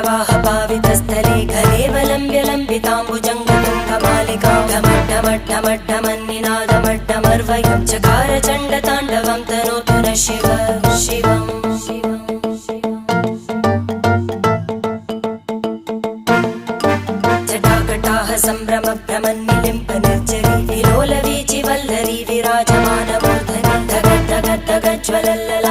जटाटवीगलज्जलप्रवाहपावितस्थले घलेवलम्ब्य लम्बिताम्बुजङ्गतुङ्गमालिकां ढमड्ढमड्ढमड्ढमन्निनादमड्ढमर्वयं चकार चण्डताण्डवं तनोतु नः शिव शिवम् जटाकटाह सम्भ्रमभ्रमन्निलिम्प निर्जरी विलोलवीचिवल्लरी विराजमानमूर्धनि धगद्धगद्धगज्ज्वलल्ल